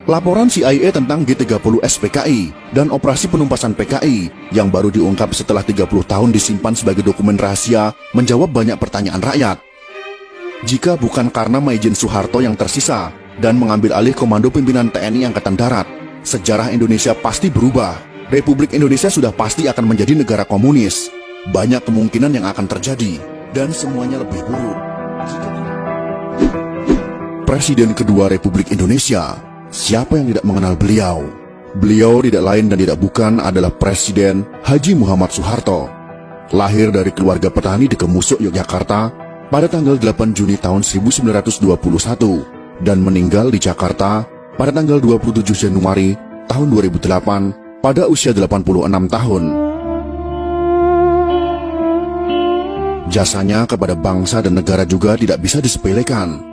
Laporan CIA tentang G30 SPKI dan operasi penumpasan PKI yang baru diungkap setelah 30 tahun disimpan sebagai dokumen rahasia menjawab banyak pertanyaan rakyat. Jika bukan karena Maijen Soeharto yang tersisa dan mengambil alih komando pimpinan TNI Angkatan Darat, sejarah Indonesia pasti berubah. Republik Indonesia sudah pasti akan menjadi negara komunis. Banyak kemungkinan yang akan terjadi, dan semuanya lebih buruk. Presiden kedua Republik Indonesia, siapa yang tidak mengenal beliau? Beliau tidak lain dan tidak bukan adalah Presiden Haji Muhammad Soeharto. Lahir dari keluarga petani di Kemusuk, Yogyakarta pada tanggal 8 Juni tahun 1921 dan meninggal di Jakarta pada tanggal 27 Januari tahun 2008 pada usia 86 tahun. Jasanya kepada bangsa dan negara juga tidak bisa disepelekan.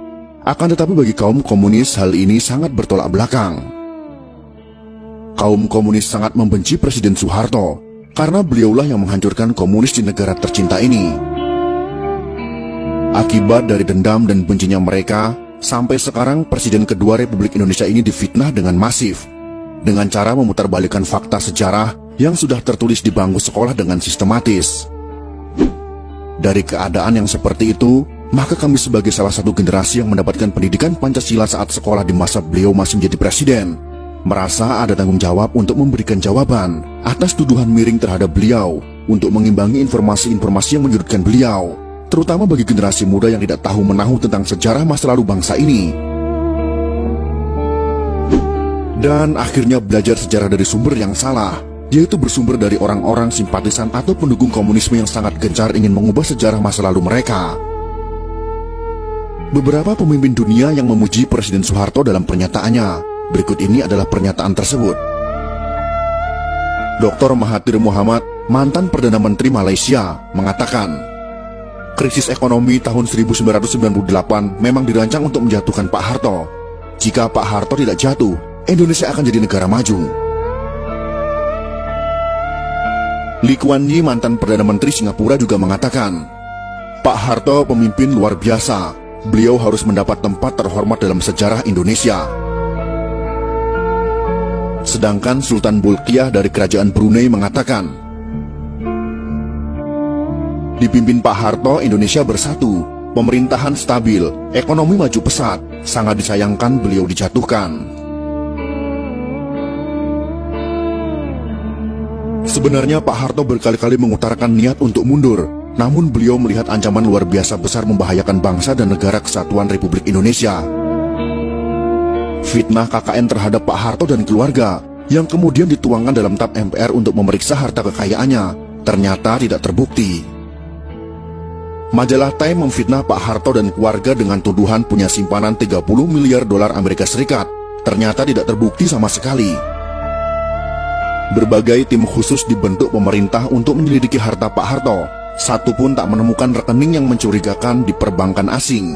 Akan tetapi bagi kaum komunis hal ini sangat bertolak belakang. Kaum komunis sangat membenci Presiden Soeharto karena beliaulah yang menghancurkan komunis di negara tercinta ini. Akibat dari dendam dan bencinya mereka, sampai sekarang Presiden kedua Republik Indonesia ini difitnah dengan masif, dengan cara memutarbalikkan fakta sejarah yang sudah tertulis di bangku sekolah dengan sistematis. Dari keadaan yang seperti itu, maka kami sebagai salah satu generasi yang mendapatkan pendidikan Pancasila saat sekolah di masa beliau masih menjadi presiden, merasa ada tanggung jawab untuk memberikan jawaban atas tuduhan miring terhadap beliau, untuk mengimbangi informasi-informasi yang menyudutkan beliau, terutama bagi generasi muda yang tidak tahu menahu tentang sejarah masa lalu bangsa ini. Dan akhirnya belajar sejarah dari sumber yang salah, yaitu bersumber dari orang-orang simpatisan atau pendukung komunisme yang sangat gencar ingin mengubah sejarah masa lalu mereka. Beberapa pemimpin dunia yang memuji Presiden Soeharto dalam pernyataannya. Berikut ini adalah pernyataan tersebut. Dr. Mahathir Mohamad, mantan Perdana Menteri Malaysia, mengatakan, krisis ekonomi tahun 1998 memang dirancang untuk menjatuhkan Pak Harto. Jika Pak Harto tidak jatuh, Indonesia akan jadi negara maju. Lee Kuan Yew, mantan Perdana Menteri Singapura, juga mengatakan, Pak Harto pemimpin luar biasa. Beliau harus mendapat tempat terhormat dalam sejarah Indonesia. Sedangkan Sultan Bolkiah dari Kerajaan Brunei mengatakan, dipimpin Pak Harto, Indonesia bersatu, pemerintahan stabil, ekonomi maju pesat, sangat disayangkan beliau dijatuhkan. Sebenarnya Pak Harto berkali-kali mengutarakan niat untuk mundur, namun beliau melihat ancaman luar biasa besar membahayakan bangsa dan negara kesatuan Republik Indonesia. Fitnah KKN terhadap Pak Harto dan keluarga yang kemudian dituangkan dalam TAP MPR untuk memeriksa harta kekayaannya ternyata tidak terbukti. Majalah Time memfitnah Pak Harto dan keluarga dengan tuduhan punya simpanan 30 miliar dolar Amerika Serikat. Ternyata tidak terbukti sama sekali. Berbagai tim khusus dibentuk pemerintah untuk menyelidiki harta Pak Harto. Satu pun tak menemukan rekening yang mencurigakan di perbankan asing.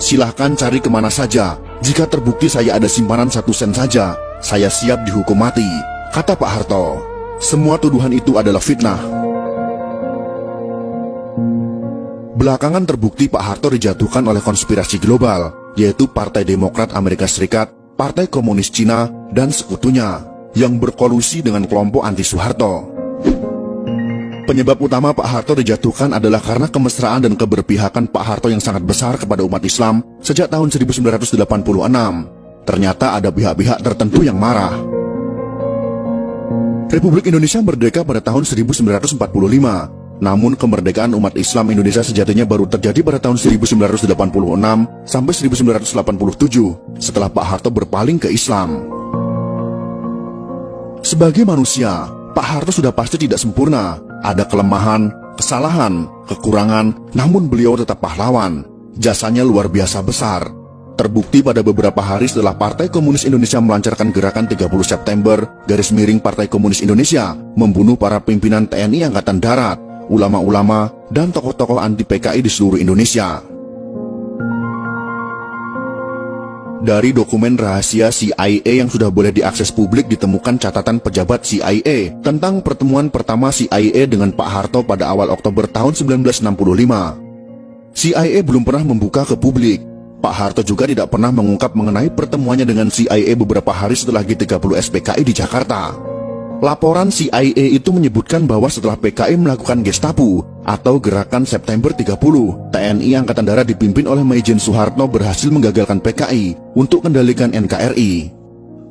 Silahkan cari kemana saja. Jika terbukti saya ada simpanan 1 sen saja, saya siap dihukum mati, kata Pak Harto. Semua tuduhan itu adalah fitnah. Belakangan terbukti Pak Harto dijatuhkan oleh konspirasi global, yaitu Partai Demokrat Amerika Serikat, Partai Komunis Cina, dan sekutunya, yang berkolusi dengan kelompok anti-Soeharto. Penyebab utama Pak Harto dijatuhkan adalah karena kemesraan dan keberpihakan Pak Harto yang sangat besar kepada umat Islam sejak tahun 1986. Ternyata ada pihak-pihak tertentu yang marah. Republik Indonesia merdeka pada tahun 1945. Namun kemerdekaan umat Islam Indonesia sejatinya baru terjadi pada tahun 1986 sampai 1987 setelah Pak Harto berpaling ke Islam. Sebagai manusia, Pak Harto sudah pasti tidak sempurna. Ada kelemahan, kesalahan, kekurangan, namun beliau tetap pahlawan. Jasanya luar biasa besar. Terbukti pada beberapa hari setelah Partai Komunis Indonesia melancarkan gerakan 30 September, Partai Komunis Indonesia, membunuh para pimpinan TNI Angkatan Darat, ulama-ulama, dan tokoh-tokoh anti PKI di seluruh Indonesia. Dari dokumen rahasia CIA yang sudah boleh diakses publik ditemukan catatan pejabat CIA tentang pertemuan pertama CIA dengan Pak Harto pada awal Oktober tahun 1965. CIA belum pernah membuka ke publik. Pak Harto juga tidak pernah mengungkap mengenai pertemuannya dengan CIA beberapa hari setelah G30S PKI di Jakarta. Laporan CIA itu menyebutkan bahwa setelah PKI melakukan Gestapo atau Gerakan September 30, TNI Angkatan Darat dipimpin oleh Maijen Soeharto berhasil menggagalkan PKI untuk kendalikan NKRI.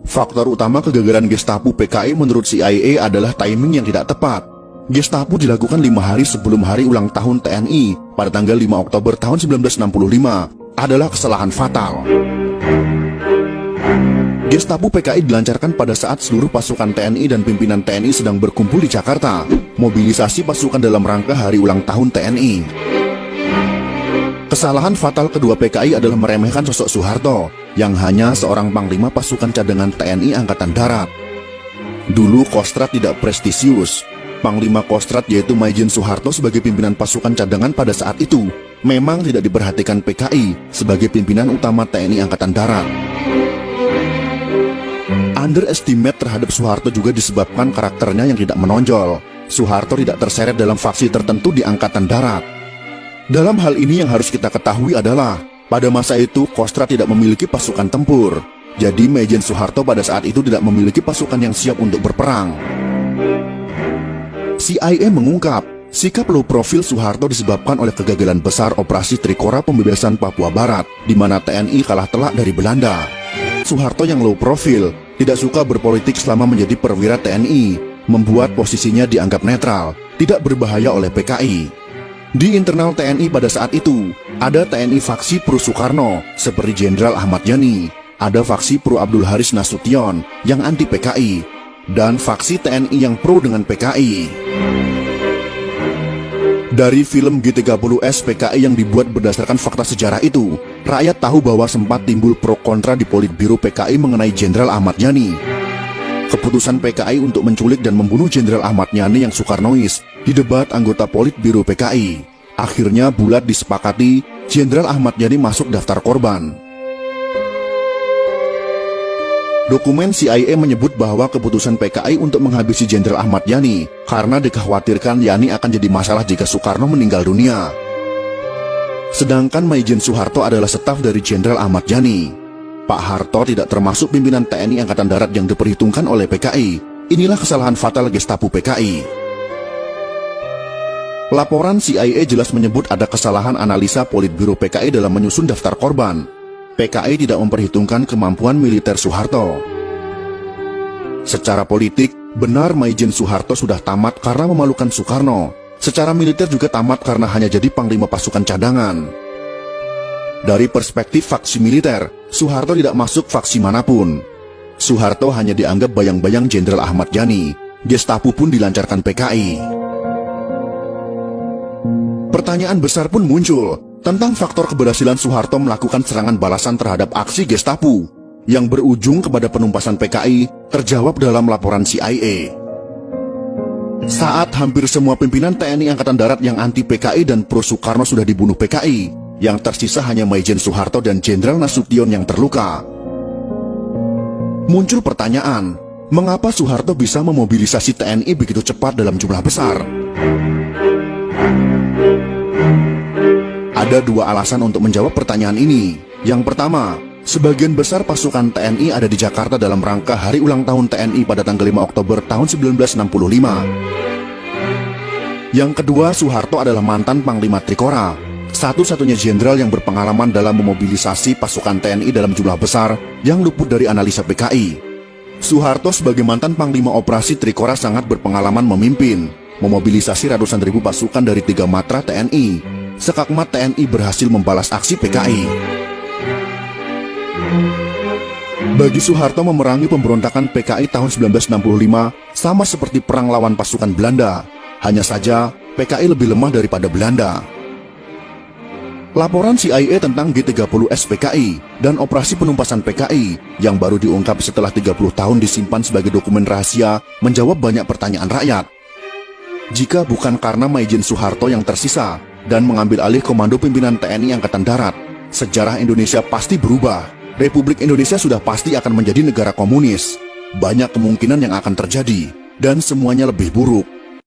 Faktor utama kegagalan Gestapo PKI menurut CIA adalah timing yang tidak tepat. Gestapo dilakukan 5 hari sebelum hari ulang tahun TNI pada tanggal 5 Oktober tahun 1965 adalah kesalahan fatal. Gestapo PKI dilancarkan pada saat seluruh pasukan TNI dan pimpinan TNI sedang berkumpul di Jakarta, mobilisasi pasukan dalam rangka hari ulang tahun TNI. Kesalahan fatal kedua PKI adalah meremehkan sosok Soeharto, yang hanya seorang panglima pasukan cadangan TNI Angkatan Darat. Dulu Kostrad tidak prestisius. Panglima Kostrad yaitu Maijen Soeharto sebagai pimpinan pasukan cadangan pada saat itu memang tidak diperhatikan PKI sebagai pimpinan utama TNI Angkatan Darat. Underestimate terhadap Soeharto juga disebabkan karakternya yang tidak menonjol. Soeharto tidak terseret dalam faksi tertentu di Angkatan Darat. Dalam hal ini yang harus kita ketahui adalah pada masa itu Kostrad tidak memiliki pasukan tempur. Jadi Maijen Soeharto pada saat itu tidak memiliki pasukan yang siap untuk berperang. CIA mengungkap, sikap low profil Soeharto disebabkan oleh kegagalan besar operasi Trikora pembebasan Papua Barat, di mana TNI kalah telak dari Belanda. Soeharto yang low profil, tidak suka berpolitik selama menjadi perwira TNI, membuat posisinya dianggap netral, tidak berbahaya oleh PKI. Di internal TNI pada saat itu, ada TNI faksi pro Soekarno, seperti Jenderal Ahmad Yani, ada faksi pro Abdul Haris Nasution, yang anti PKI, dan faksi TNI yang pro dengan PKI. Dari film G30S PKI yang dibuat berdasarkan fakta sejarah itu, rakyat tahu bahwa sempat timbul pro kontra di Politbiro PKI mengenai Jenderal Ahmad Yani. Keputusan PKI untuk menculik dan membunuh Jenderal Ahmad Yani yang Soekarnois didebat anggota Politbiro PKI. Akhirnya bulat disepakati Jenderal Ahmad Yani masuk daftar korban. Dokumen CIA menyebut bahwa keputusan PKI untuk menghabisi Jenderal Ahmad Yani karena dikhawatirkan Yani akan jadi masalah jika Soekarno meninggal dunia. Sedangkan Maijen Soeharto adalah staf dari Jenderal Ahmad Yani. Pak Harto tidak termasuk pimpinan TNI Angkatan Darat yang diperhitungkan oleh PKI. Inilah kesalahan fatal Gestapo PKI. Laporan CIA jelas menyebut ada kesalahan analisa Politbiro PKI dalam menyusun daftar korban. PKI tidak memperhitungkan kemampuan militer Soeharto. Secara politik, benar Maijen Soeharto sudah tamat karena memalukan Soekarno. Secara militer juga tamat karena hanya jadi panglima pasukan cadangan. Dari perspektif faksi militer, Soeharto tidak masuk faksi manapun. Soeharto hanya dianggap bayang-bayang Jenderal Ahmad Yani. Gestapo pun dilancarkan PKI. Pertanyaan besar pun muncul tentang faktor keberhasilan Soeharto melakukan serangan balasan terhadap aksi Gestapo yang berujung kepada penumpasan PKI terjawab dalam laporan CIA. Saat hampir semua pimpinan TNI Angkatan Darat yang anti PKI dan pro Soekarno sudah dibunuh PKI, yang tersisa hanya Maijen Soeharto dan Jenderal Nasution yang terluka. Muncul pertanyaan, mengapa Soeharto bisa memobilisasi TNI begitu cepat dalam jumlah besar? Ada dua alasan untuk menjawab pertanyaan ini. Yang pertama, sebagian besar pasukan TNI ada di Jakarta dalam rangka hari ulang tahun TNI pada tanggal 5 Oktober tahun 1965. Yang kedua, Soeharto adalah mantan Panglima Trikora, satu-satunya jenderal yang berpengalaman dalam memobilisasi pasukan TNI dalam jumlah besar yang luput dari analisa PKI. Soeharto sebagai mantan Panglima Operasi Trikora sangat berpengalaman memimpin, memobilisasi ratusan ribu pasukan dari 3 matra TNI. Sekakmat TNI berhasil membalas aksi PKI. Bagi Soeharto memerangi pemberontakan PKI tahun 1965 sama seperti perang lawan pasukan Belanda. Hanya saja PKI lebih lemah daripada Belanda. Laporan CIA tentang G30S PKI dan operasi penumpasan PKI yang baru diungkap setelah 30 tahun disimpan sebagai dokumen rahasia menjawab banyak pertanyaan rakyat. Jika bukan karena Maijen Soeharto yang tersisa dan mengambil alih komando pimpinan TNI Angkatan Darat, sejarah Indonesia pasti berubah. Republik Indonesia sudah pasti akan menjadi negara komunis. Banyak kemungkinan yang akan terjadi, dan semuanya lebih buruk.